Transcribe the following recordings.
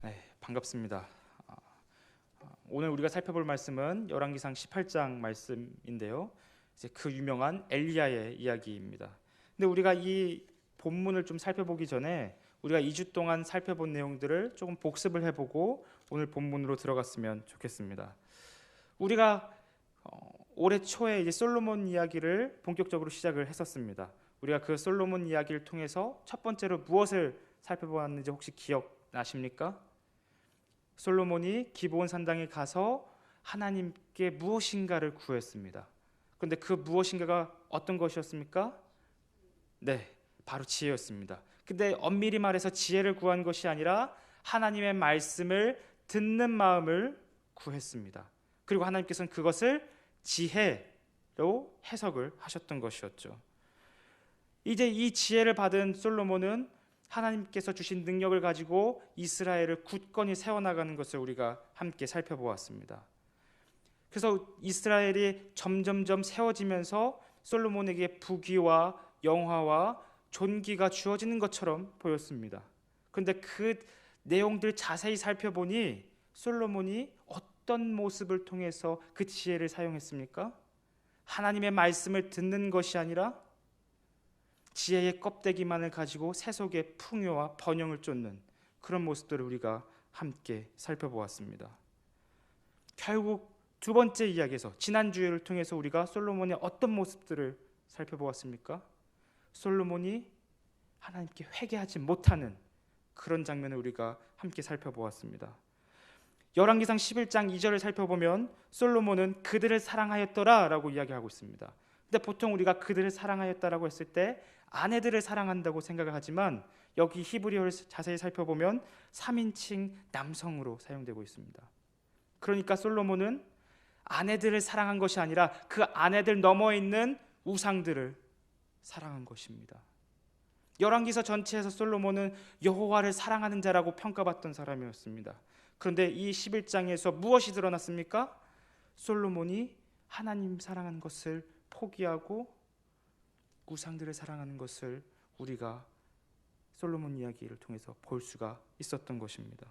네, 반갑습니다. 오늘 우리가 살펴볼 말씀은 열왕기상 18장 말씀인데요. 이제 그 유명한 엘리야의 이야기입니다. 근데 우리가 이 본문을 좀 살펴보기 전에 우리가 2주 동안 살펴본 내용들을 조금 복습을 해보고 오늘 본문으로 들어갔으면 좋겠습니다. 우리가 올해 초에 이제 솔로몬 이야기를 본격적으로 시작을 했었습니다. 우리가 그 솔로몬 이야기를 통해서 첫 번째로 무엇을 살펴보았는지 혹시 기억나십니까? 솔로몬이 기브온 산당에 가서 하나님께 무엇인가를 구했습니다. 그런데 그 무엇인가가 어떤 것이었습니까? 네, 바로 지혜였습니다. 근데 엄밀히 말해서 지혜를 구한 것이 아니라 하나님의 말씀을 듣는 마음을 구했습니다. 그리고 하나님께서는 그것을 지혜로 해석을 하셨던 것이었죠. 이제 이 지혜를 받은 솔로몬은 하나님께서 주신 능력을 가지고 이스라엘을 굳건히 세워나가는 것을 우리가 함께 살펴보았습니다. 그래서 이스라엘이 점점점 세워지면서 솔로몬에게 부귀와 영화와 존귀가 주어지는 것처럼 보였습니다. 그런데 그 내용들 자세히 살펴보니 솔로몬이 어떤 모습을 통해서 그 지혜를 사용했습니까? 하나님의 말씀을 듣는 것이 아니라 지혜의 껍데기만을 가지고 세속의 풍요와 번영을 쫓는 그런 모습들을 우리가 함께 살펴보았습니다. 결국 두 번째 이야기에서 지난 주일을 통해서 우리가 솔로몬의 어떤 모습들을 살펴보았습니까? 솔로몬이 하나님께 회개하지 못하는 그런 장면을 우리가 함께 살펴보았습니다. 열왕기상 11장 2절을 살펴보면 솔로몬은 그들을 사랑하였더라 라고 이야기하고 있습니다. 근데 보통 우리가 그들을 사랑하였다라고 했을 때 아내들을 사랑한다고 생각을 하지만 여기 히브리어를 자세히 살펴보면 3인칭 남성으로 사용되고 있습니다. 그러니까 솔로몬은 아내들을 사랑한 것이 아니라 그 아내들 너머에 있는 우상들을 사랑한 것입니다. 열왕기서 전체에서 솔로몬은 여호와를 사랑하는 자라고 평가받던 사람이었습니다. 그런데 이 11장에서 무엇이 드러났습니까? 솔로몬이 하나님 사랑하는 것을 포기하고 우상들을 사랑하는 것을 우리가 솔로몬 이야기를 통해서 볼 수가 있었던 것입니다.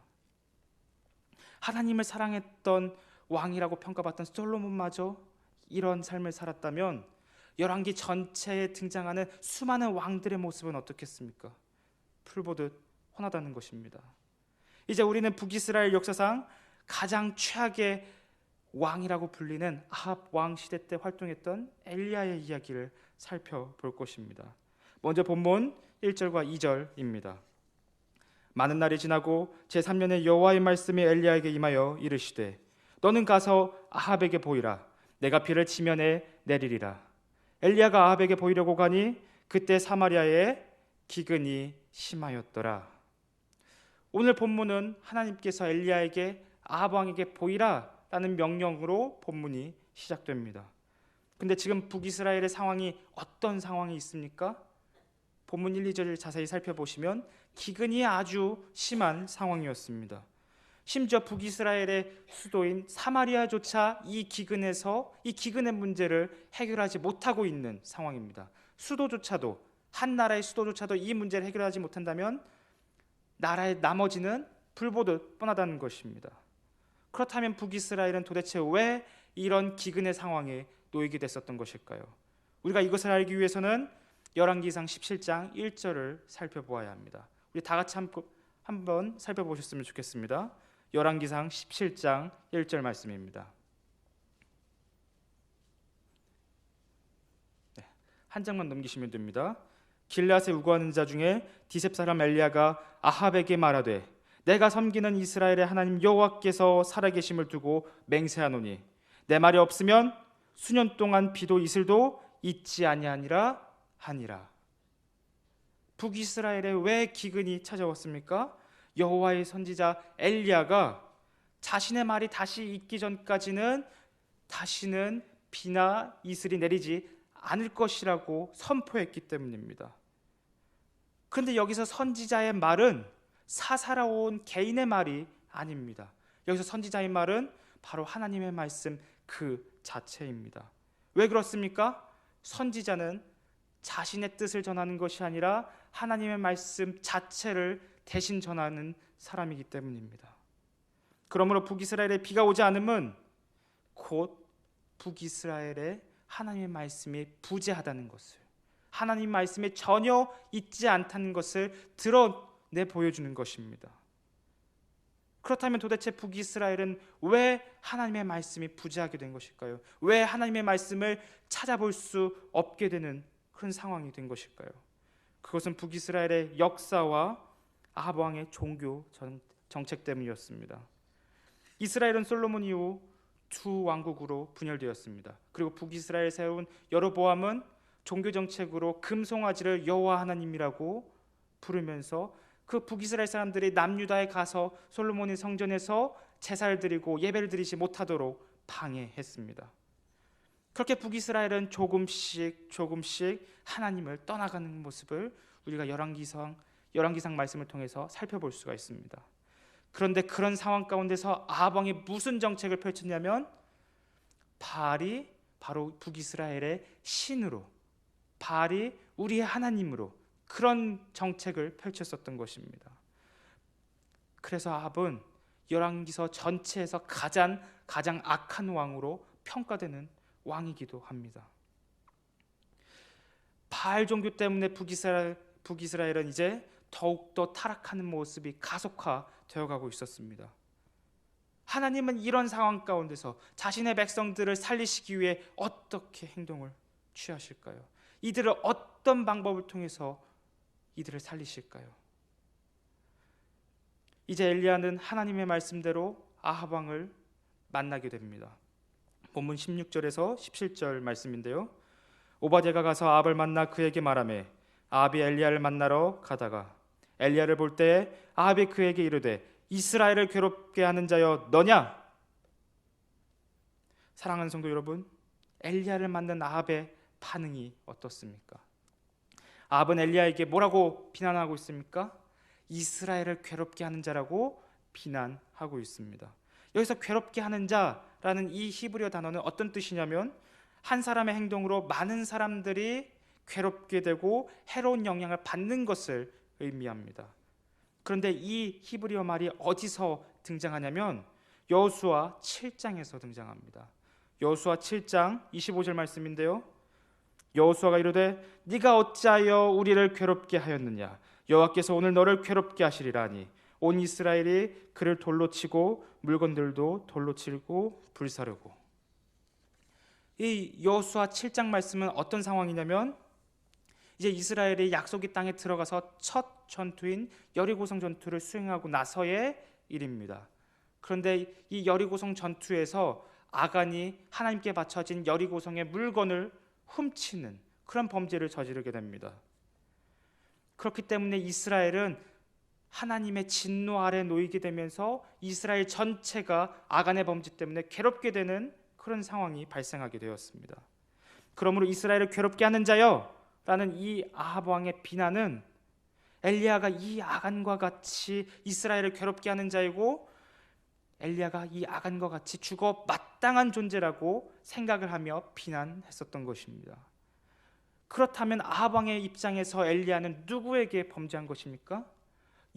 하나님을 사랑했던 왕이라고 평가받던 솔로몬마저 이런 삶을 살았다면 열왕기 전체에 등장하는 수많은 왕들의 모습은 어떻겠습니까? 풀보듯 훤하다는 것입니다. 이제 우리는 북이스라엘 역사상 가장 최악의 왕이라고 불리는 아합 왕 시대 때 활동했던 엘리야의 이야기를 살펴볼 것입니다. 먼저 본문 1절과 2절입니다. 많은 날이 지나고 제3년에 여호와의 말씀이 엘리야에게 임하여 이르시되 너는 가서 아합에게 보이라. 내가 비를 지면에 내리리라. 엘리야가 아합에게 보이려고 가니 그때 사마리아에 기근이 심하였더라. 오늘 본문은 하나님께서 엘리야에게 아합 왕에게 보이라 라는 명령으로 본문이 시작됩니다. 근데 지금 북이스라엘의 상황이 어떤 상황이 있습니까? 본문 1, 2절을 자세히 살펴보시면 기근이 아주 심한 상황이었습니다. 심지어 북이스라엘의 수도인 사마리아조차 이 기근의 문제를 해결하지 못하고 있는 상황입니다. 수도조차도 한 나라의 수도조차도 이 문제를 해결하지 못한다면 나라의 나머지는 불보듯 뻔하다는 것입니다. 그렇다면 북이스라엘은 도대체 왜 이런 기근의 상황에 놓이게 됐었던 것일까요? 우리가 이것을 알기 위해서는 열왕기상 17장 1절을 살펴보아야 합니다. 우리 다 같이 한번 살펴보셨으면 좋겠습니다. 열왕기상 17장 1절 말씀입니다. 네, 한 장만 넘기시면 됩니다. 길앗에 우거하는 자 중에 디셉 사람 엘리야가 아합에게 말하되 내가 섬기는 이스라엘의 하나님 여호와께서 살아계심을 두고 맹세하노니 내 말이 없으면 수년 동안 비도 이슬도 있지 아니하니라 하니라. 북이스라엘에 왜 기근이 찾아왔습니까? 여호와의 선지자 엘리야가 자신의 말이 다시 있기 전까지는 다시는 비나 이슬이 내리지 않을 것이라고 선포했기 때문입니다. 그런데 여기서 선지자의 말은 사사로운 개인의 말이 아닙니다. 여기서 선지자의 말은 바로 하나님의 말씀 그 자체입니다. 왜 그렇습니까? 선지자는 자신의 뜻을 전하는 것이 아니라 하나님의 말씀 자체를 대신 전하는 사람이기 때문입니다. 그러므로 북이스라엘에 비가 오지 않음은 곧 북이스라엘의 하나님의 말씀이 부재하다는 것을, 하나님 말씀에 전혀 있지 않다는 것을 드러내 보여주는 것입니다. 그렇다면 도대체 북이스라엘은 왜 하나님의 말씀이 부재하게 된 것일까요? 왜 하나님의 말씀을 찾아볼 수 없게 되는 그런 상황이 된 것일까요? 그것은 북이스라엘의 역사와 아합 왕의 종교 정책 때문이었습니다. 이스라엘은 솔로몬 이후 두 왕국으로 분열되었습니다. 그리고 북이스라엘 세운 여로보암은 종교 정책으로 금송아지를 여호와 하나님이라고 부르면서 그 북이스라엘 사람들이 남유다에 가서 솔로몬의 성전에서 제사를 드리고 예배를 드리지 못하도록 방해했습니다. 그렇게 북이스라엘은 조금씩 하나님을 떠나가는 모습을 우리가 열왕기상 말씀을 통해서 살펴볼 수가 있습니다. 그런데 그런 상황 가운데서 아합 왕이 무슨 정책을 펼쳤냐면 바알이 바로 북이스라엘의 신으로, 바알이 우리의 하나님으로 그런 정책을 펼쳤었던 것입니다. 그래서 아합은 열왕기서 전체에서 가장 악한 왕으로 평가되는 왕이기도 합니다. 바알 종교 때문에 북이스라엘은 이제 더욱더 타락하는 모습이 가속화되어 가고 있었습니다. 하나님은 이런 상황 가운데서 자신의 백성들을 살리시기 위해 어떻게 행동을 취하실까요? 이들을 어떤 방법을 통해서 이들을 살리실까요? 이제 엘리야는 하나님의 말씀대로 아합 왕을 만나게 됩니다. 본문 16절에서 17절 말씀인데요. 오바댜가 가서 아합을 만나 그에게 말하매 아합이 엘리야를 만나러 가다가 엘리야를 볼 때에 아합이 그에게 이르되 이스라엘을 괴롭게 하는 자여 너냐? 사랑하는 성도 여러분, 엘리야를 만난 아합의 반응이 어떻습니까? 아합은 엘리야에게 뭐라고 비난하고 있습니까? 이스라엘을 괴롭게 하는 자라고 비난하고 있습니다. 여기서 괴롭게 하는 자라는 이 히브리어 단어는 어떤 뜻이냐면 한 사람의 행동으로 많은 사람들이 괴롭게 되고 해로운 영향을 받는 것을 의미합니다. 그런데 이 히브리어 말이 어디서 등장하냐면 여호수아 7장에서 등장합니다. 여호수아 7장 25절 말씀인데요. 여호수아가 이르되 네가 어찌하여 우리를 괴롭게 하였느냐? 여호와께서 오늘 너를 괴롭게 하시리라니 온 이스라엘이 그를 돌로 치고 물건들도 돌로 치고 불사르고. 이 여호수아 7장 말씀은 어떤 상황이냐면 이제 이스라엘이 약속의 땅에 들어가서 첫 전투인 여리고성 전투를 수행하고 나서의 일입니다. 그런데 이 여리고성 전투에서 아간이 하나님께 바쳐진 여리고성의 물건을 훔치는 그런 범죄를 저지르게 됩니다. 그렇기 때문에 이스라엘은 하나님의 진노 아래 놓이게 되면서 이스라엘 전체가 아간의 범죄 때문에 괴롭게 되는 그런 상황이 발생하게 되었습니다. 그러므로 이스라엘을 괴롭게 하는 자여 라는 이 아합 왕의 비난은 엘리야가 이 아간과 같이 이스라엘을 괴롭게 하는 자이고 엘리야가 이 아간과 같이 죽어 마땅한 존재라고 생각을 하며 비난했었던 것입니다. 그렇다면 아합 왕의 입장에서 엘리야는 누구에게 범죄한 것입니까?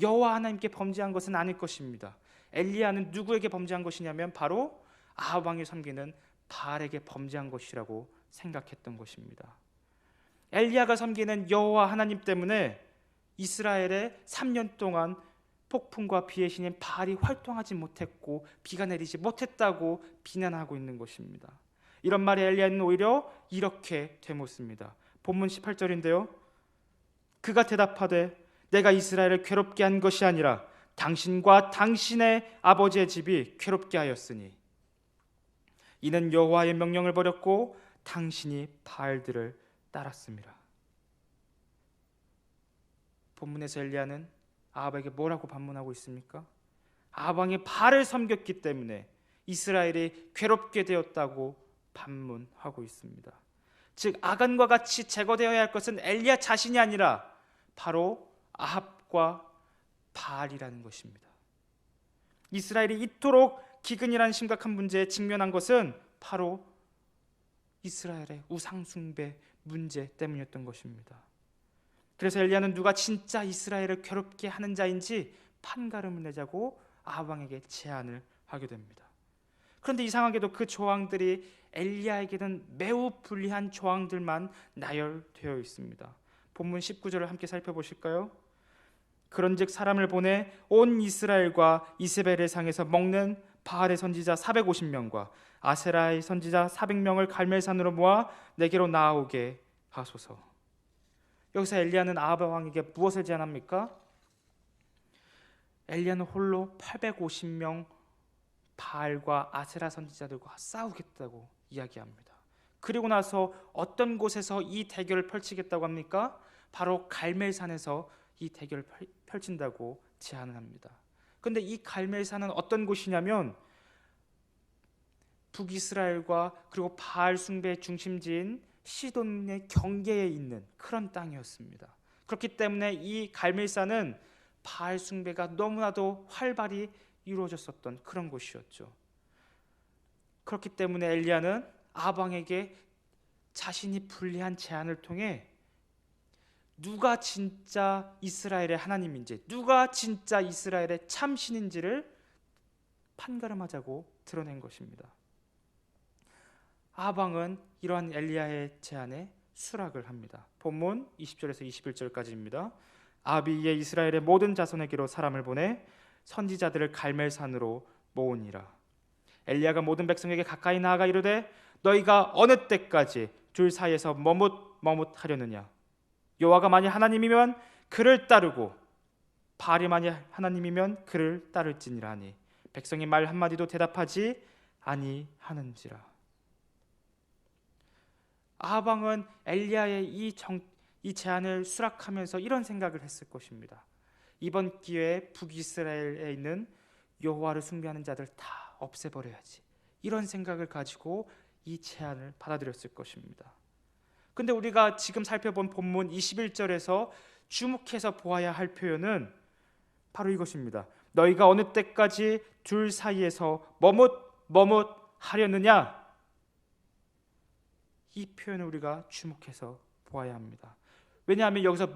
여호와 하나님께 범죄한 것은 아닐 것입니다. 엘리야는 누구에게 범죄한 것이냐면 바로 아합 왕이 섬기는 바알에게 범죄한 것이라고 생각했던 것입니다. 엘리야가 섬기는 여호와 하나님 때문에 이스라엘에 3년 동안 폭풍과 비의 신인 바알이 활동하지 못했고 비가 내리지 못했다고 비난하고 있는 것입니다. 이런 말에 엘리야는 오히려 이렇게 되묻습니다. 본문 18절인데요. 그가 대답하되 내가 이스라엘을 괴롭게 한 것이 아니라 당신과 당신의 아버지의 집이 괴롭게 하였으니 이는 여호와의 명령을 버렸고 당신이 바알들을 따랐습니다. 본문에서 엘리야는 아합에게 뭐라고 반문하고 있습니까? 아합 왕이 바알을 섬겼기 때문에 이스라엘이 괴롭게 되었다고 반문하고 있습니다. 즉 아간과 같이 제거되어야 할 것은 엘리야 자신이 아니라 바로 아합과 바알이라는 것입니다. 이스라엘이 이토록 기근이라는 심각한 문제에 직면한 것은 바로 이스라엘의 우상 숭배 문제 때문이었던 것입니다. 그래서 엘리야는 누가 진짜 이스라엘을 괴롭게 하는 자인지 판가름을 내자고 아합 왕에게 제안을 하게 됩니다. 그런데 이상하게도 그 조항들이 엘리야에게는 매우 불리한 조항들만 나열되어 있습니다. 본문 19절을 함께 살펴보실까요? 그런즉 사람을 보내 온 이스라엘과 이세벨의 상에서 먹는 바알의 선지자 450명과 아세라의 선지자 400명을 갈멜산으로 모아 내게로 나아오게 하소서. 여기서 엘리야는 아합 왕에게 무엇을 제안합니까? 엘리야는 홀로 850명 바알과 아세라 선지자들과 싸우겠다고 이야기합니다. 그리고 나서 어떤 곳에서 이 대결을 펼치겠다고 합니까? 바로 갈멜산에서 이 대결을 펼친다고 제안을 합니다. 그런데 이 갈멜산은 어떤 곳이냐면 북이스라엘과 그리고 바알 숭배의 중심지인 시돈의 경계에 있는 그런 땅이었습니다. 그렇기 때문에 이 갈멜산은 바알 숭배가 너무나도 활발히 이루어졌었던 그런 곳이었죠. 그렇기 때문에 엘리야는 아합 왕에게 자신이 불리한 제안을 통해 누가 진짜 이스라엘의 하나님인지, 누가 진짜 이스라엘의 참신인지를 판가름하자고 드러낸 것입니다. 아합 왕은 이러한 엘리야의 제안에 수락을 합니다. 본문 20절에서 21절까지입니다. 아합이 이에 이스라엘의 모든 자손에게로 사람을 보내 선지자들을 갈멜산으로 모으니라. 엘리야가 모든 백성에게 가까이 나아가 이르되 너희가 어느 때까지 둘 사이에서 머뭇하려느냐? 여호와가 만일 하나님이면 그를 따르고 바알이 만일 하나님이면 그를 따를지니라 하니 백성이 말 한마디도 대답하지 아니하는지라. 아합 왕은 엘리야의 이 제안을 수락하면서 이런 생각을 했을 것입니다. 이번 기회에 북이스라엘에 있는 여호와를 숭배하는 자들 다 없애버려야지, 이런 생각을 가지고 이 제안을 받아들였을 것입니다. 근데 우리가 지금 살펴본 본문 21절에서 주목해서 보아야 할 표현은 바로 이것입니다. 너희가 어느 때까지 둘 사이에서 머뭇하려느냐? 이 표현을 우리가 주목해서 보아야 합니다. 왜냐하면 여기서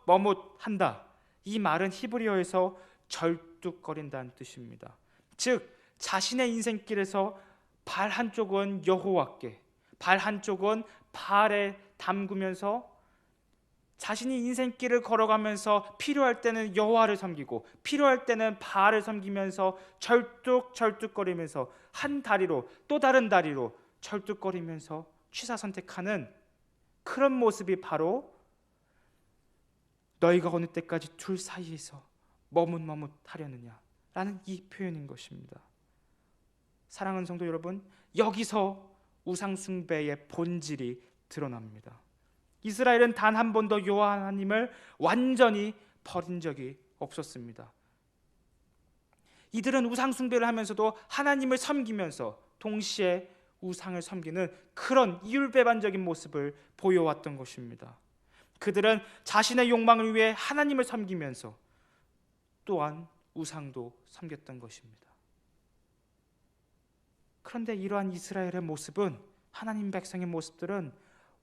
머뭇한다, 이 말은 히브리어에서 절뚝거린다는 뜻입니다. 즉 자신의 인생길에서 발 한쪽은 여호와께, 발 한쪽은 바알에 담그면서 자신이 인생길을 걸어가면서 필요할 때는 여호와를 섬기고 필요할 때는 바알을 섬기면서 절뚝거리면서 한 다리로 또 다른 다리로 절뚝거리면서 취사선택하는 그런 모습이 바로 너희가 어느 때까지 둘 사이에서 머뭇하려느냐 라는 이 표현인 것입니다. 사랑하는 성도 여러분, 여기서 우상숭배의 본질이 드러납니다. 이스라엘은 단 한 번도 여호와 하나님을 완전히 버린 적이 없었습니다. 이들은 우상숭배를 하면서도 하나님을 섬기면서 동시에 우상을 섬기는 그런 이율배반적인 모습을 보여왔던 것입니다. 그들은 자신의 욕망을 위해 하나님을 섬기면서 또한 우상도 섬겼던 것입니다. 그런데 이러한 이스라엘의 모습은, 하나님 백성의 모습들은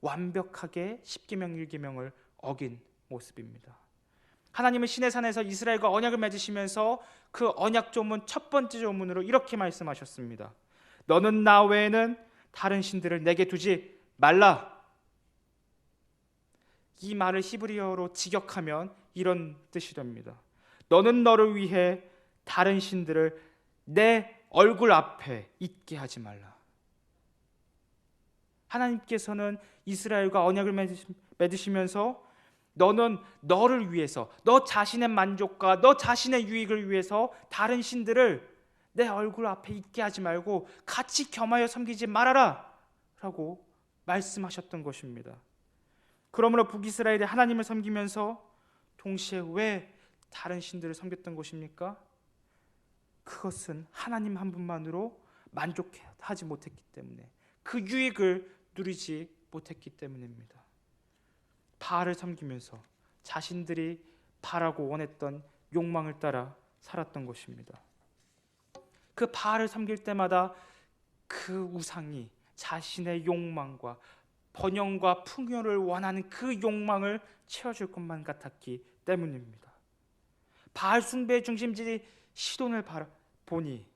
완벽하게 십계명 1계명을 어긴 모습입니다. 하나님은 시내산에서 이스라엘과 언약을 맺으시면서 그 언약 조문 첫 번째 조문으로 이렇게 말씀하셨습니다. 너는 나 외에는 다른 신들을 내게 두지 말라. 이 말을 히브리어로 직역하면 이런 뜻이 됩니다. 너는 너를 위해 다른 신들을 내 얼굴 앞에 있게 하지 말라. 하나님께서는 이스라엘과 언약을 맺으시면서 너는 너를 위해서, 너 자신의 만족과 너 자신의 유익을 위해서 다른 신들을 내 얼굴 앞에 있게 하지 말고 같이 겸하여 섬기지 말아라 라고 말씀하셨던 것입니다. 그러므로 북이스라엘이 하나님을 섬기면서 동시에 왜 다른 신들을 섬겼던 것입니까? 그것은 하나님 한 분만으로 만족하지 못했기 때문에, 그 유익을 누리지 못했기 때문입니다. 바알을 섬기면서 자신들이 바라고 원했던 욕망을 따라 살았던 것입니다. 그 바알을 섬길 때마다 그 우상이 자신의 욕망과 번영과 풍요를 원하는 그 욕망을 채워줄 것만 같았기 때문입니다. 바알 숭배의 중심지인 시돈을 보니,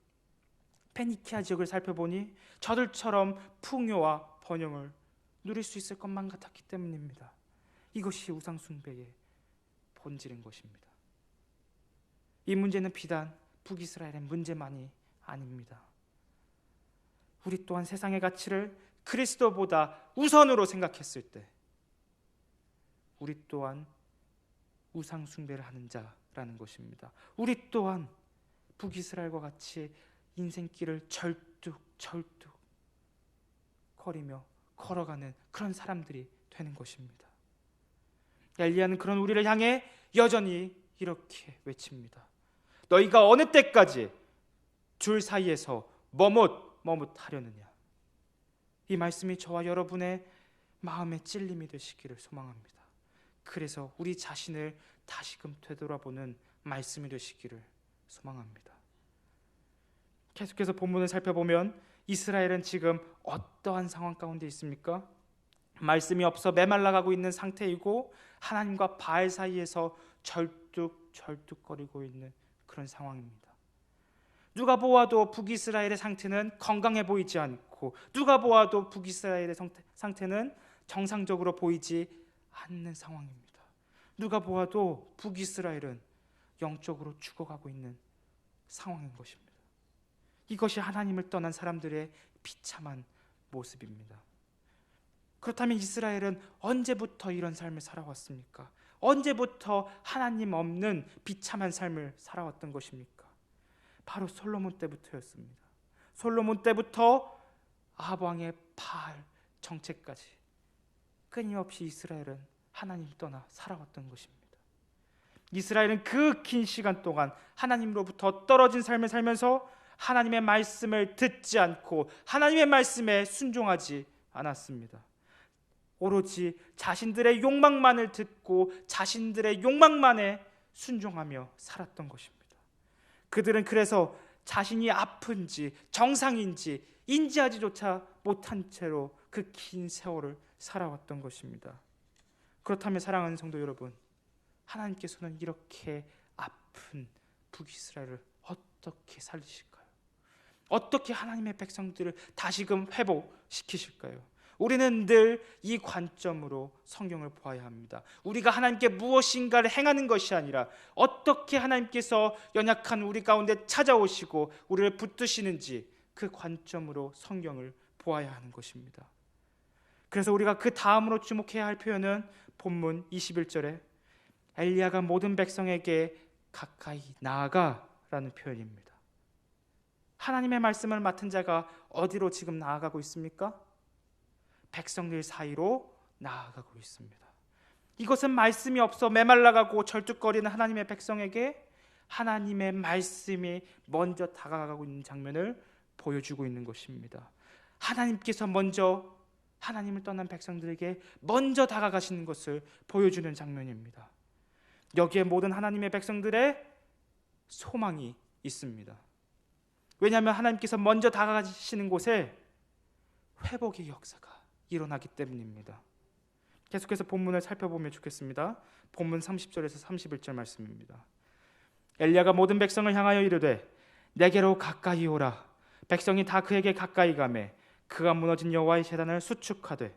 페니키아 지역을 살펴보니 저들처럼 풍요와 번영을 누릴 수 있을 것만 같았기 때문입니다. 이것이 우상 숭배의 본질인 것입니다. 이 문제는 비단 북이스라엘의 문제만이 아닙니다. 우리 또한 세상의 가치를 그리스도보다 우선으로 생각했을 때 우리 또한 우상 숭배를 하는 자라는 것입니다. 우리 또한 북이스라엘과 같이 인생길을 절뚝 거리며 걸어가는 그런 사람들이 되는 것입니다. 엘리야는 그런 우리를 향해 여전히 이렇게 외칩니다. 너희가 어느 때까지 줄 사이에서 머뭇하려느냐. 이 말씀이 저와 여러분의 마음의 찔림이 되시기를 소망합니다. 그래서 우리 자신을 다시금 되돌아보는 말씀이 되시기를 소망합니다. 계속해서 본문을 살펴보면 이스라엘은 지금 어떠한 상황 가운데 있습니까? 말씀이 없어 메말라가고 있는 상태이고 하나님과 바알 사이에서 절뚝거리고 있는 그런 상황입니다. 누가 보아도 북이스라엘의 상태는 건강해 보이지 않고, 누가 보아도 북이스라엘의 상태는 정상적으로 보이지 않는 상황입니다. 누가 보아도 북이스라엘은 영적으로 죽어가고 있는 상황인 것입니다. 이것이 하나님을 떠난 사람들의 비참한 모습입니다. 그렇다면 이스라엘은 언제부터 이런 삶을 살아왔습니까? 언제부터 하나님 없는 비참한 삶을 살아왔던 것입니까? 바로 솔로몬 때부터였습니다. 솔로몬 때부터 아합 왕의 바알 정책까지 끊임없이 이스라엘은 하나님 떠나 살아왔던 것입니다. 이스라엘은 그 긴 시간 동안 하나님으로부터 떨어진 삶을 살면서 하나님의 말씀을 듣지 않고 하나님의 말씀에 순종하지 않았습니다. 오로지 자신들의 욕망만을 듣고 자신들의 욕망만에 순종하며 살았던 것입니다. 그들은 그래서 자신이 아픈지 정상인지 인지하지조차 못한 채로 그 긴 세월을 살아왔던 것입니다. 그렇다면 사랑하는 성도 여러분, 하나님께서는 이렇게 아픈 북이스라엘을 어떻게 살리실까요? 어떻게 하나님의 백성들을 다시금 회복시키실까요? 우리는 늘 이 관점으로 성경을 보아야 합니다. 우리가 하나님께 무엇인가를 행하는 것이 아니라 어떻게 하나님께서 연약한 우리 가운데 찾아오시고 우리를 붙드시는지 그 관점으로 성경을 보아야 하는 것입니다. 그래서 우리가 그 다음으로 주목해야 할 표현은 본문 21절에 엘리야가 모든 백성에게 가까이 나아가라는 표현입니다. 하나님의 말씀을 맡은 자가 어디로 지금 나아가고 있습니까? 백성들 사이로 나아가고 있습니다. 이것은 말씀이 없어 메말라가고 절뚝거리는 하나님의 백성에게 하나님의 말씀이 먼저 다가가고 있는 장면을 보여주고 있는 것입니다. 하나님께서 먼저 하나님을 떠난 백성들에게 먼저 다가가시는 것을 보여주는 장면입니다. 여기에 모든 하나님의 백성들의 소망이 있습니다. 왜냐하면 하나님께서 먼저 다가가시는 곳에 회복의 역사가 일어나기 때문입니다. 계속해서 본문을 살펴보면 좋겠습니다. 본문 30절에서 31절 말씀입니다. 엘리야가 모든 백성을 향하여 이르되 내게로 가까이 오라. 백성이 다 그에게 가까이 가매 그가 무너진 여호와의 제단을 수축하되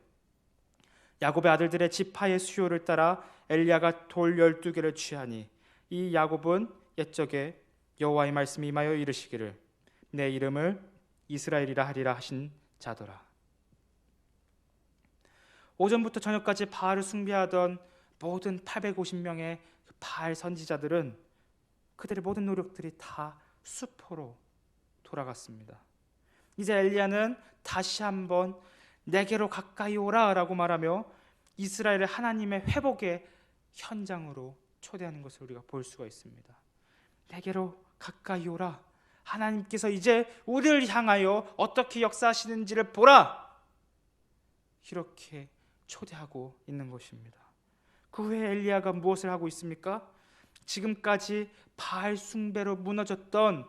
야곱의 아들들의 지파의 수요를 따라 엘리야가 돌 12개를 취하니 이 야곱은 옛적에 여호와의 말씀이 임하여 이르시기를 내 이름을 이스라엘이라 하리라 하신 자더라. 오전부터 저녁까지 바알을 숭배하던 모든 850명의 바알 선지자들은 그들의 모든 노력들이 다 수포로 돌아갔습니다. 이제 엘리야는 다시 한번 내게로 가까이 오라라고 말하며 이스라엘을 하나님의 회복의 현장으로 초대하는 것을 우리가 볼 수가 있습니다. 내게로 가까이 오라. 하나님께서 이제 우리를 향하여 어떻게 역사하시는지를 보라. 이렇게 초대하고 있는 것입니다. 그 후에 엘리야가 무엇을 하고 있습니까? 지금까지 바알 숭배로 무너졌던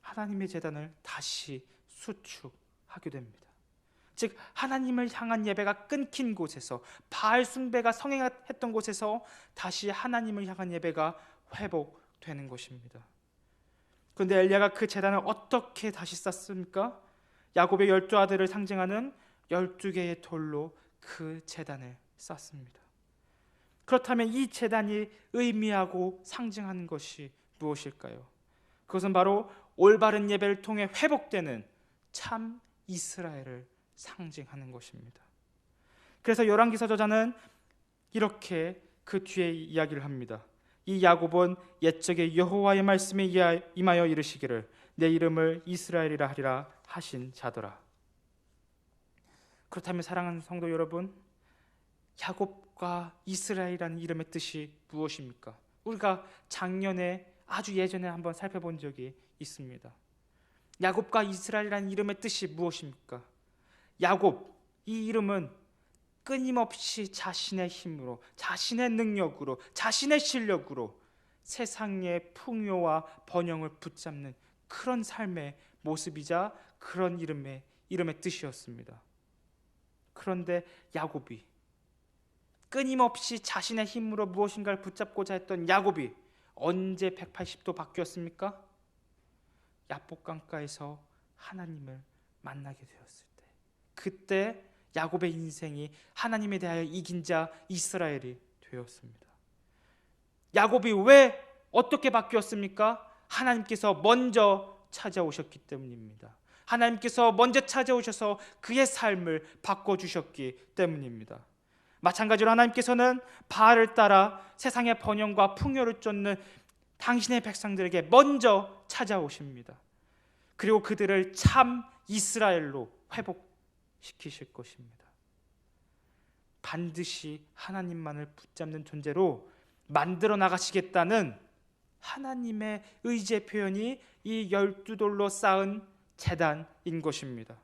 하나님의 제단을 다시 수축하게 됩니다. 즉 하나님을 향한 예배가 끊긴 곳에서, 바알 숭배가 성행했던 곳에서 다시 하나님을 향한 예배가 회복되는 것입니다. 그런데 엘리야가 그 제단을 어떻게 다시 쌓습니까? 야곱의 12아들을 상징하는 12개의 돌로 그 제단을 쌓습니다. 그렇다면 이 제단이 의미하고 상징하는 것이 무엇일까요? 그것은 바로 올바른 예배를 통해 회복되는 참 이스라엘을 상징하는 것입니다. 그래서 열왕기서 저자는 이렇게 그 뒤에 이야기를 합니다. 이 야곱은 옛적에 여호와의 말씀에 임하여 이르시기를 내 이름을 이스라엘이라 하리라 하신 자더라. 그렇다면 사랑하는 성도 여러분, 야곱과 이스라엘이라는 이름의 뜻이 무엇입니까? 우리가 작년에 아주 예전에 한번 살펴본 적이 있습니다. 야곱과 이스라엘이라는 이름의 뜻이 무엇입니까? 야곱, 이 이름은 끊임없이 자신의 힘으로, 자신의 능력으로, 자신의 실력으로 세상의 풍요와 번영을 붙잡는 그런 삶의 모습이자 그런 이름의 뜻이었습니다. 그런데 야곱이 끊임없이 자신의 힘으로 무엇인가를 붙잡고자 했던 야곱이 언제 180도 바뀌었습니까? 야복강가에서 하나님을 만나게 되었을 때, 그때 야곱의 인생이 하나님에 대하여 이긴 자 이스라엘이 되었습니다. 야곱이 왜 어떻게 바뀌었습니까? 하나님께서 먼저 찾아오셨기 때문입니다. 하나님께서 먼저 찾아오셔서 그의 삶을 바꿔주셨기 때문입니다. 마찬가지로 하나님께서는 바알을 따라 세상의 번영과 풍요를 쫓는 당신의 백성들에게 먼저 찾아오십니다. 그리고 그들을 참 이스라엘로 회복시키실 것입니다. 반드시 하나님만을 붙잡는 존재로 만들어 나가시겠다는 하나님의 의지의 표현이 이 12돌로 쌓은 제단인 것입니다.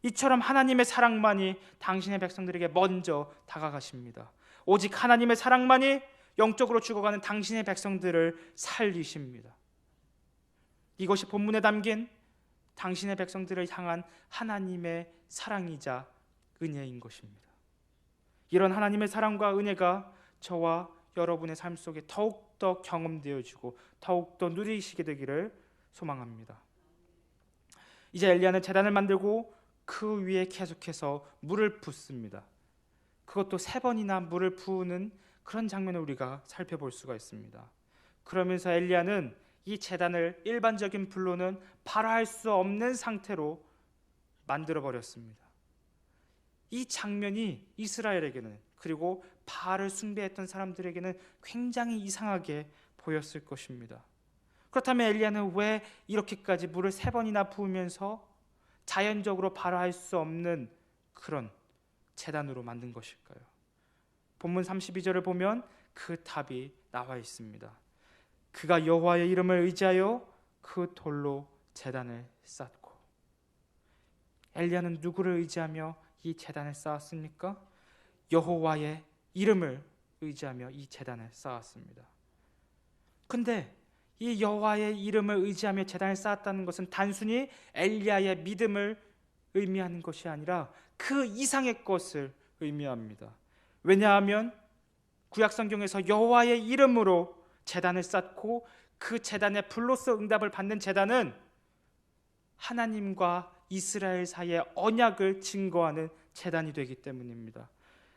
이처럼 하나님의 사랑만이 당신의 백성들에게 먼저 다가가십니다. 오직 하나님의 사랑만이 영적으로 죽어가는 당신의 백성들을 살리십니다. 이것이 본문에 담긴 당신의 백성들을 향한 하나님의 사랑이자 은혜인 것입니다. 이런 하나님의 사랑과 은혜가 저와 여러분의 삶 속에 더욱더 경험되어지고 더욱더 누리시게 되기를 소망합니다. 이제 엘리야는 제단을 만들고 그 위에 계속해서 물을 붓습니다. 그것도 3번이나 물을 부으는 그런 장면을 우리가 살펴볼 수가 있습니다. 그러면서 엘리야는 이 제단을 일반적인 불로는 발화할 수 없는 상태로 만들어 버렸습니다. 이 장면이 이스라엘에게는, 그리고 바알을 숭배했던 사람들에게는 굉장히 이상하게 보였을 것입니다. 그렇다면 엘리야는 왜 이렇게까지 물을 3번이나 부으면서 자연적으로 발화할 수 없는 그런 제단으로 만든 것일까요? 본문 32절을 보면 그 답이 나와 있습니다. 그가 여호와의 이름을 의지하여 그 돌로 제단을 쌓고. 엘리야는 누구를 의지하며 이 제단을 쌓았습니까? 여호와의 이름을 의지하며 이 제단을 쌓았습니다. 근데 이 여호와의 이름을 의지하며 제단을 쌓았다는 것은 단순히 엘리야의 믿음을 의미하는 것이 아니라 그 이상의 것을 의미합니다. 왜냐하면 구약 성경에서 여호와의 이름으로 제단을 쌓고 그 제단의 불로서 응답을 받는 제단은 하나님과 이스라엘 사이의 언약을 증거하는 제단이 되기 때문입니다.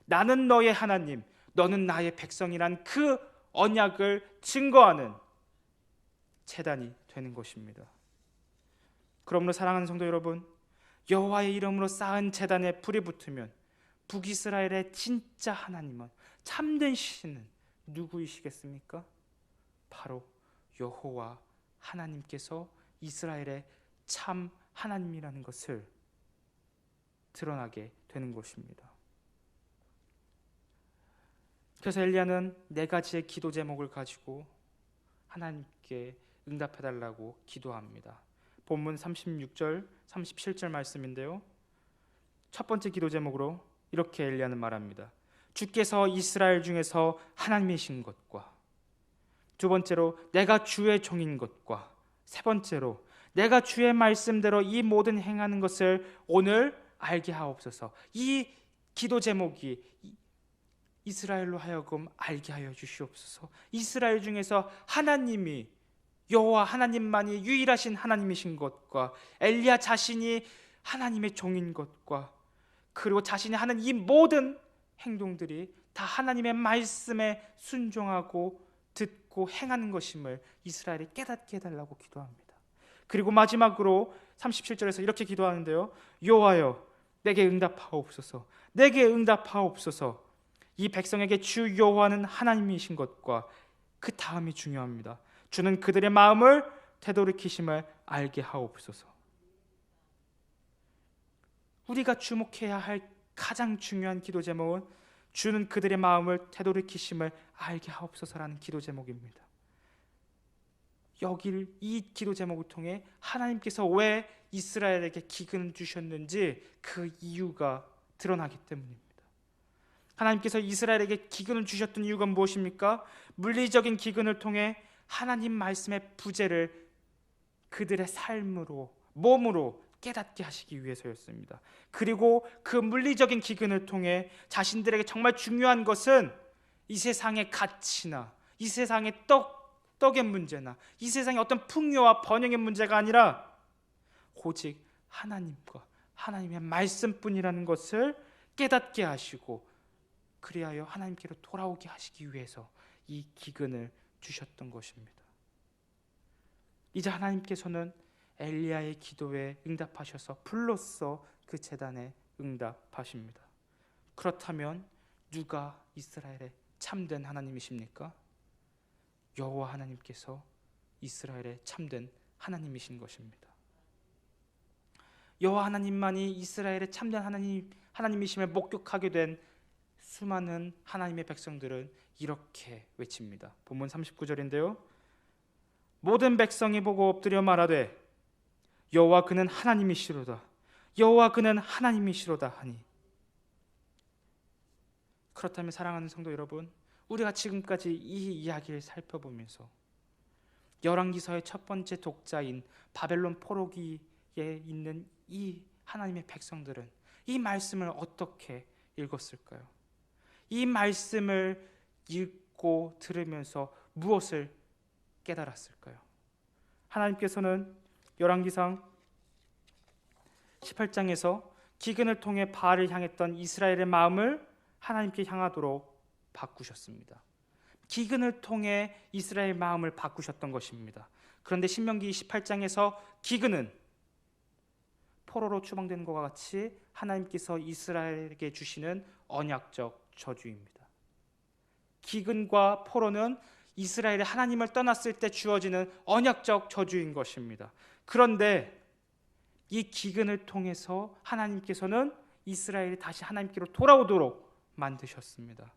나는 너의 하나님, 너는 나의 백성이란 그 언약을 증거하는 제단이 되는 것입니다. 그러므로 사랑하는 성도 여러분, 여호와의 이름으로 쌓은 제단에 불이 붙으면 북이스라엘의 진짜 하나님은, 참된 신은 누구이시겠습니까? 바로 여호와 하나님께서 이스라엘의 참 하나님이라는 것을 드러나게 되는 것입니다. 그래서 엘리야는 4가지의 기도 제목을 가지고 하나님께 응답해달라고 기도합니다. 본문 36절, 37절 말씀인데요, 첫 번째 기도 제목으로 이렇게 엘리야는 말합니다. 주께서 이스라엘 중에서 하나님이신 것과, 두 번째로 내가 주의 종인 것과, 세 번째로 내가 주의 말씀대로 이 모든 행하는 것을 오늘 알게 하옵소서. 이 기도 제목이 이스라엘로 하여금 알게 하여 주시옵소서. 이스라엘 중에서 하나님이 여호와 하나님만이 유일하신 하나님이신 것과 엘리야 자신이 하나님의 종인 것과 그리고 자신이 하는 이 모든 행동들이 다 하나님의 말씀에 순종하고 듣고 행하는 것임을 이스라엘이 깨닫게 해달라고 기도합니다. 그리고 마지막으로 37절에서 이렇게 기도하는데요. 여호와여 내게 응답하옵소서. 내게 응답하옵소서. 이 백성에게 주 여호와는 하나님이신 것과 그 다음이 중요합니다. 주는 그들의 마음을 되돌이키심을 알게 하옵소서. 우리가 주목해야 할 가장 중요한 기도 제목은 주는 그들의 마음을 되돌이키심을 알게 하옵소서라는 기도 제목입니다. 여길 이 기도 제목을 통해 하나님께서 왜 이스라엘에게 기근을 주셨는지 그 이유가 드러나기 때문입니다. 하나님께서 이스라엘에게 기근을 주셨던 이유가 무엇입니까? 물리적인 기근을 통해 하나님 말씀의 부재를 그들의 삶으로, 몸으로 깨닫게 하시기 위해서였습니다. 그리고 그 물리적인 기근을 통해 자신들에게 정말 중요한 것은 이 세상의 가치나 이 세상의 떡의 문제나 이 세상의 어떤 풍요와 번영의 문제가 아니라 오직 하나님과 하나님의 말씀뿐이라는 것을 깨닫게 하시고 그리하여 하나님께로 돌아오게 하시기 위해서 이 기근을 주셨던 것입니다. 이제 하나님께서는 엘리야의 기도에 응답하셔서 불로써 그 제단에 응답하십니다. 그렇다면 누가 이스라엘의 참된 하나님이십니까? 여호와 하나님께서 이스라엘의 참된 하나님이신 것입니다. 여호와 하나님만이 이스라엘의 참된 하나님이심을 목격하게 된 수많은 하나님의 백성들은 이렇게 외칩니다. 본문 39절인데요. 모든 백성이 보고 엎드려 말하되 여호와 그는 하나님이시로다. 여호와 그는 하나님이시로다 하니. 그렇다면 사랑하는 성도 여러분, 우리가 지금까지 이 이야기를 살펴보면서 열왕기서의 첫 번째 독자인 바벨론 포로기에 있는 이 하나님의 백성들은 이 말씀을 어떻게 읽었을까요? 이 말씀을 읽고 들으면서 무엇을 깨달았을까요? 하나님께서는 열왕기상 18장에서 기근을 통해 바알을 향했던 이스라엘의 마음을 하나님께 향하도록 바꾸셨습니다. 기근을 통해 이스라엘 마음을 바꾸셨던 것입니다. 그런데 신명기 18장에서 기근은 포로로 추방되는 것과 같이 하나님께서 이스라엘에게 주시는 언약적 저주입니다. 기근과 포로는 이스라엘이 하나님을 떠났을 때 주어지는 언약적 저주인 것입니다. 그런데 이 기근을 통해서 하나님께서는 이스라엘이 다시 하나님께로 돌아오도록 만드셨습니다.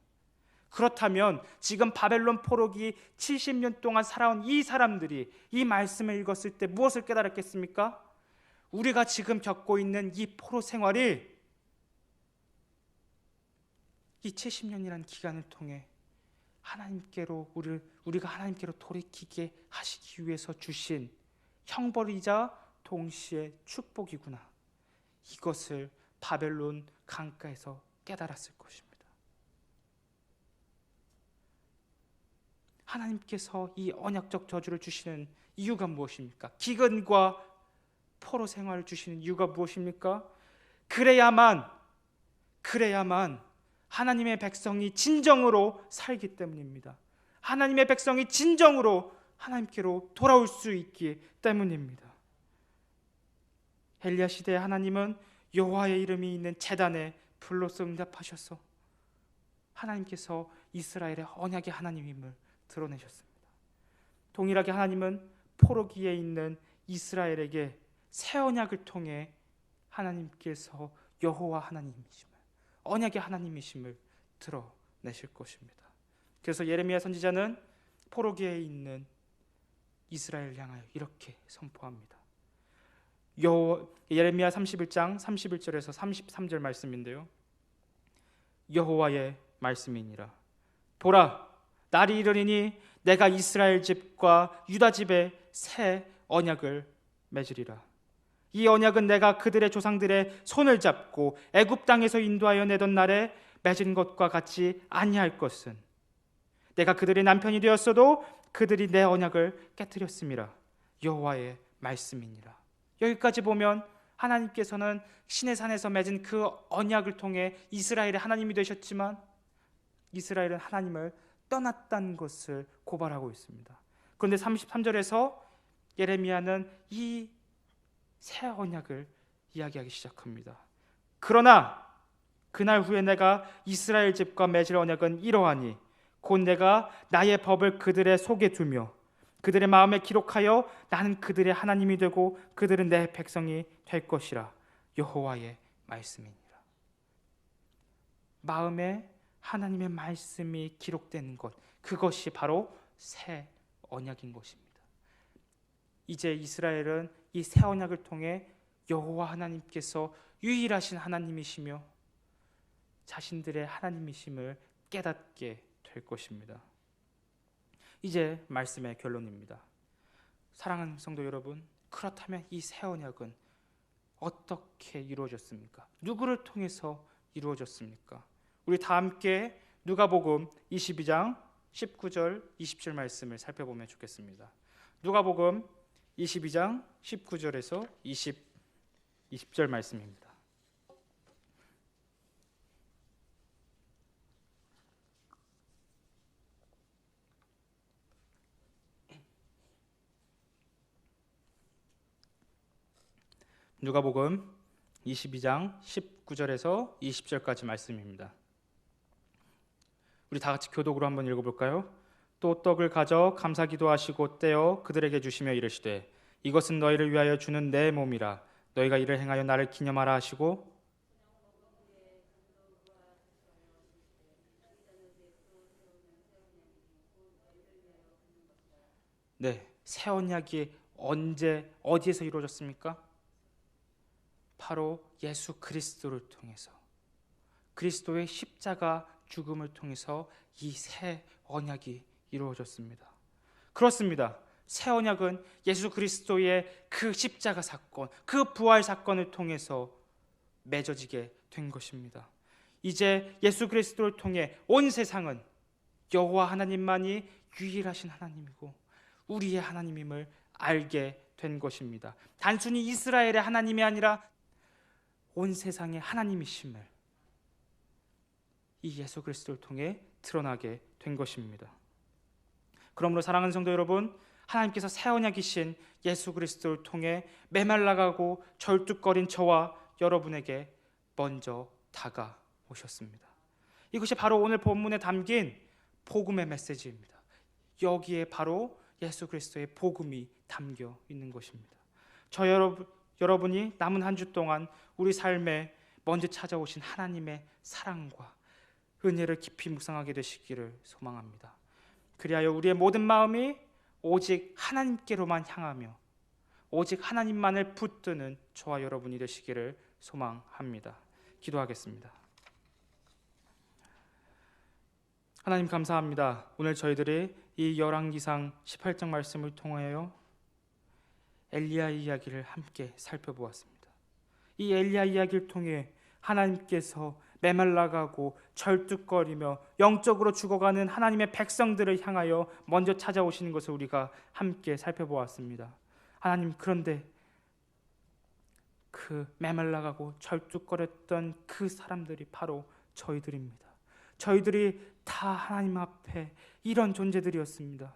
그렇다면 지금 바벨론 포로기 70년 동안 살아온 이 사람들이 이 말씀을 읽었을 때 무엇을 깨달았겠습니까? 우리가 지금 겪고 있는 이 포로 생활이 이 70년이라는 기간을 통해 하나님께로 우리가 하나님께로 돌이키게 하시기 위해서 주신 형벌이자 동시에 축복이구나. 이것을 바벨론 강가에서 깨달았을 것입니다. 하나님께서 이 언약적 저주를 주시는 이유가 무엇입니까? 기근과 포로 생활을 주시는 이유가 무엇입니까? 그래야만 하나님의 백성이 진정으로 살기 때문입니다. 하나님의 백성이 진정으로 하나님께로 돌아올 수 있기 때문입니다. 엘리야 시대에 하나님은 여호와의 이름이 있는 제단에 불로써 응답하셔서 하나님께서 이스라엘의 언약의 하나님임을 드러내셨습니다. 동일하게 하나님은 포로기에 있는 이스라엘에게 새 언약을 통해 하나님께서 여호와 하나님이심을, 언약의 하나님이심을 드러내실 것입니다. 그래서 예레미야 선지자는 포로기에 있는 이스라엘을 향하여 이렇게 선포합니다. 예레미야 31장 31절에서 33절 말씀인데요. 여호와의 말씀이니라. 보라, 날이 이르리니 내가 이스라엘 집과 유다 집에 새 언약을 맺으리라. 이 언약은 내가 그들의 조상들의 손을 잡고 애굽 땅에서 인도하여 내던 날에 맺은 것과 같이 아니할 것은 내가 그들의 남편이 되었어도 그들이 내 언약을 깨뜨렸음이라. 여호와의 말씀이니라. 여기까지 보면 하나님께서는 시내산에서 맺은 그 언약을 통해 이스라엘의 하나님이 되셨지만 이스라엘은 하나님을 떠났다는 것을 고발하고 있습니다. 그런데 33절에서 예레미야는 이 새 언약을 이야기하기 시작합니다. 그러나 그날 후에 내가 이스라엘 집과 맺을 언약은 이러하니 곧 내가 나의 법을 그들의 속에 두며 그들의 마음에 기록하여 나는 그들의 하나님이 되고 그들은 내 백성이 될 것이라. 여호와의 말씀이니라. 마음에 하나님의 말씀이 기록된 것, 그것이 바로 새 언약인 것입니다. 이제 이스라엘은 이 새 언약을 통해 여호와 하나님께서 유일하신 하나님이시며 자신들의 하나님이심을 깨닫게 될 것입니다. 이제 말씀의 결론입니다. 사랑하는 성도 여러분, 그렇다면 이 새 언약은 어떻게 이루어졌습니까? 누구를 통해서 이루어졌습니까? 우리 다 함께 누가복음 22장 19절 20절 말씀을 살펴보면 좋겠습니다. 누가복음 22장 19절에서 20절 말씀입니다. 누가복음 22장 19절에서 20절까지 말씀입니다. 우리 다 같이 교독으로 한번 읽어볼까요? 또 떡을 가져 감사기도 하시고 떼어 그들에게 주시며 이르시되 이것은 너희를 위하여 주는 내 몸이라. 너희가 이를 행하여 나를 기념하라 하시고 새 언약이 언제 어디에서 이루어졌습니까? 바로 예수 그리스도를 통해서, 그리스도의 십자가 죽음을 통해서 이 새 언약이 이루어졌습니다. 그렇습니다. 새 언약은 예수 그리스도의 그 십자가 사건, 그 부활 사건을 통해서 맺어지게 된 것입니다. 이제 예수 그리스도를 통해 온 세상은 여호와 하나님만이 유일하신 하나님이고 우리의 하나님임을 알게 된 것입니다. 단순히 이스라엘의 하나님이 아니라 온 세상의 하나님이심을 이 예수 그리스도를 통해 드러나게 된 것입니다. 그러므로 사랑하는 성도 여러분, 하나님께서 새 언약이신 예수 그리스도를 통해 메말라가고 절뚝거린 저와 여러분에게 먼저 다가오셨습니다. 이것이 바로 오늘 본문에 담긴 복음의 메시지입니다. 여기에 바로 예수 그리스도의 복음이 담겨 있는 것입니다. 저 여러분이 남은 한 주 동안 우리 삶에 먼저 찾아오신 하나님의 사랑과 은혜를 깊이 묵상하게 되시기를 소망합니다. 그리하여 우리의 모든 마음이 오직 하나님께로만 향하며 오직 하나님만을 붙드는 저와 여러분이 되시기를 소망합니다. 기도하겠습니다. 하나님 감사합니다. 오늘 저희들이 이 열왕기상 18장 말씀을 통하여 엘리야의 이야기를 함께 살펴보았습니다. 이 엘리야 이야기를 통해 하나님께서 메말라가고 절뚝거리며 영적으로 죽어가는 하나님의 백성들을 향하여 먼저 찾아오시는 것을 우리가 함께 살펴보았습니다. 하나님, 그런데 그 메말라가고 절뚝거렸던 그 사람들이 바로 저희들입니다. 저희들이 다 하나님 앞에 이런 존재들이었습니다.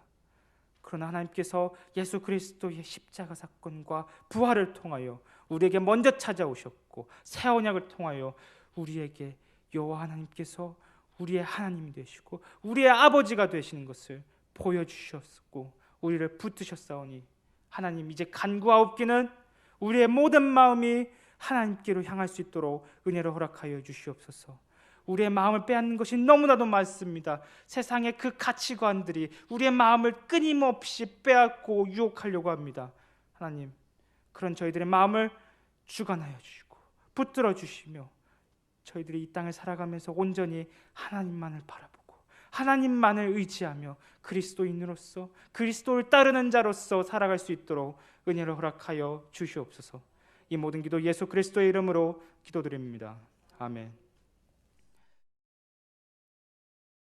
그러나 하나님께서 예수 그리스도의 십자가 사건과 부활을 통하여 우리에게 먼저 찾아오셨고 새 언약을 통하여 우리에게 여호와 하나님께서 우리의 하나님이 되시고 우리의 아버지가 되시는 것을 보여주셨고 우리를 붙드셨사오니 하나님, 이제 간구하옵기는 우리의 모든 마음이 하나님께로 향할 수 있도록 은혜를 허락하여 주시옵소서. 우리의 마음을 빼앗는 것이 너무나도 많습니다. 세상의 그 가치관들이 우리의 마음을 끊임없이 빼앗고 유혹하려고 합니다. 하나님, 그런 저희들의 마음을 주관하여 주시고 붙들어 주시며 저희들이 이 땅을 살아가면서 온전히 하나님만을 바라보고 하나님만을 의지하며 그리스도인으로서 그리스도를 따르는 자로서 살아갈 수 있도록 은혜를 허락하여 주시옵소서. 이 모든 기도 예수 그리스도의 이름으로 기도드립니다. 아멘.